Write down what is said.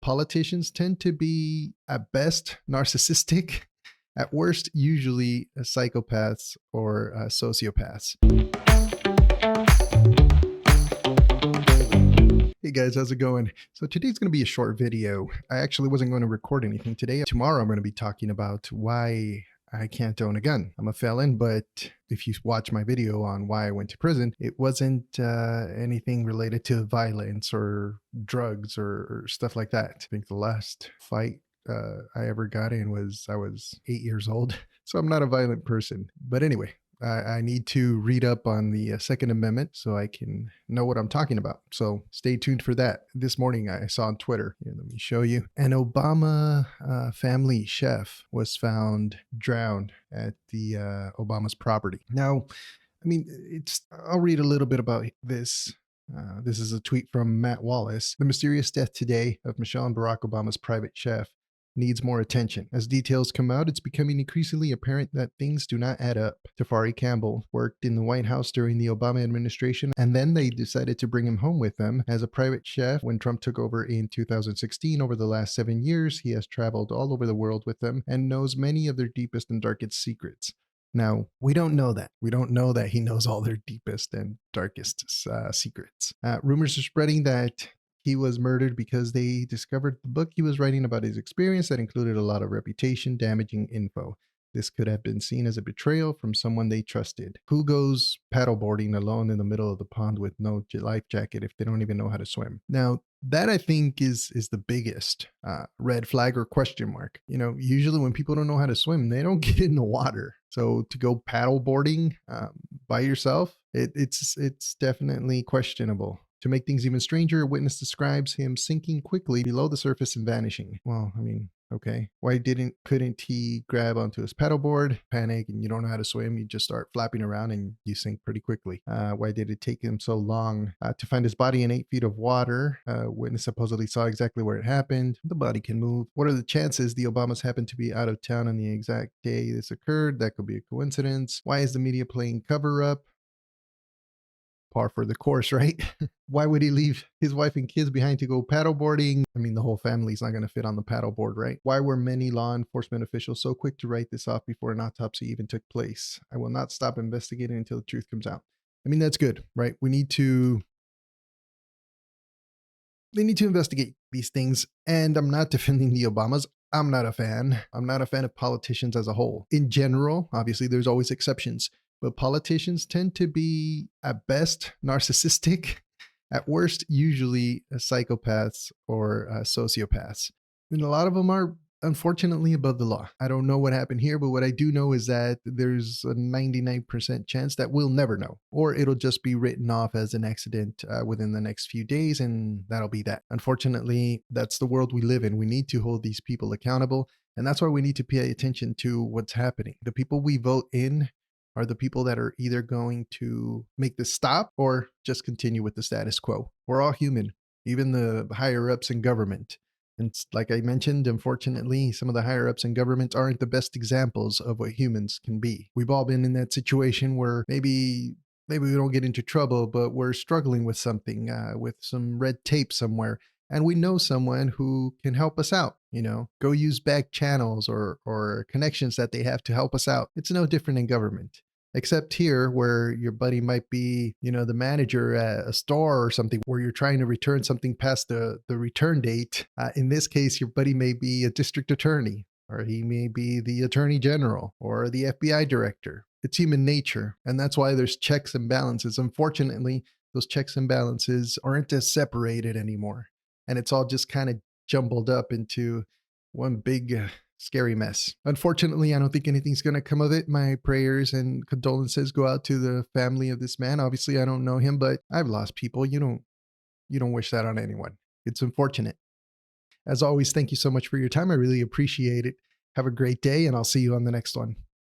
Politicians tend to be, at best, narcissistic, at worst, usually psychopaths or sociopaths. Hey guys, how's it going? So today's going to be a short video. I actually wasn't going to record anything today. Tomorrow I'm going to be talking about why I can't own a gun. I'm a felon, but if you watch my video on why I went to prison, it wasn't anything related to violence or drugs or stuff like that. I think the last fight I ever got in was I was 8 years old. So I'm not a violent person. But anyway, I need to read up on the Second Amendment so I can know what I'm talking about. So stay tuned for that. This morning I saw on Twitter, here, let me show you, an Obama family chef was found drowned at the Obama's property. Now, I mean, I'll read a little bit about this. This is a tweet from Matt Wallace. The mysterious death today of Michelle and Barack Obama's private chef needs more attention. As details come out, it's becoming increasingly apparent that things do not add up. Tafari Campbell worked in the White House during the Obama administration, and then they decided to bring him home with them as a private chef when Trump took over in 2016. Over the last 7 years, he has traveled all over the world with them and knows many of their deepest and darkest secrets. Now, we don't know that. We don't know that he knows all their deepest and darkest secrets. Rumors are spreading that he was murdered because they discovered the book he was writing about his experience that included a lot of reputation-damaging info. This could have been seen as a betrayal from someone they trusted. Who goes paddleboarding alone in the middle of the pond with no life jacket if they don't even know how to swim? Now, that I think is the biggest red flag or question mark. You know, usually when people don't know how to swim, they don't get in the water. So to go paddleboarding by yourself, it's definitely questionable. To make things even stranger, a witness describes him sinking quickly below the surface and vanishing. Well, I mean, okay. Why couldn't he grab onto his paddleboard, panic, and you don't know how to swim, you just start flapping around and you sink pretty quickly? Why did it take him so long to find his body in 8 feet of water? Witness supposedly saw exactly where it happened. The body can move. What are the chances the Obamas happened to be out of town on the exact day this occurred? That could be a coincidence. Why is the media playing cover up? Par for the course, right? Why would he leave his wife and kids behind to go paddleboarding? I mean, the whole family's not going to fit on the paddleboard, right? Why were many law enforcement officials so quick to write this off before an autopsy even took place? I will not stop investigating until the truth comes out. I mean, that's good, right? They need to investigate these things. And I'm not defending the Obamas. I'm not a fan. I'm not a fan of politicians as a whole. In general, obviously, there's always exceptions. But politicians tend to be, at best, narcissistic, at worst, usually psychopaths or sociopaths. And a lot of them are, unfortunately, above the law. I don't know what happened here, but what I do know is that there's a 99% chance that we'll never know, or it'll just be written off as an accident within the next few days, and that'll be that. Unfortunately, that's the world we live in. We need to hold these people accountable, and that's why we need to pay attention to what's happening. The people we vote in are the people that are either going to make this stop or just continue with the status quo. We're all human, even the higher ups in government. And like I mentioned, unfortunately, some of the higher ups in government aren't the best examples of what humans can be. We've all been in that situation where maybe we don't get into trouble, but we're struggling with something, with some red tape somewhere. And we know someone who can help us out, go use back channels or connections that they have to help us out. It's no different in government, except here where your buddy might be, the manager at a store or something where you're trying to return something past the return date. In this case, your buddy may be a district attorney, or he may be the attorney general or the FBI director. It's human nature. And that's why there's checks and balances. Unfortunately, those checks and balances aren't as separated anymore. And it's all just kind of jumbled up into one big scary mess. Unfortunately, I don't think anything's going to come of it. My prayers and condolences go out to the family of this man. Obviously, I don't know him, but I've lost people. You don't wish that on anyone. It's unfortunate. As always, thank you so much for your time. I really appreciate it. Have a great day, and I'll see you on the next one.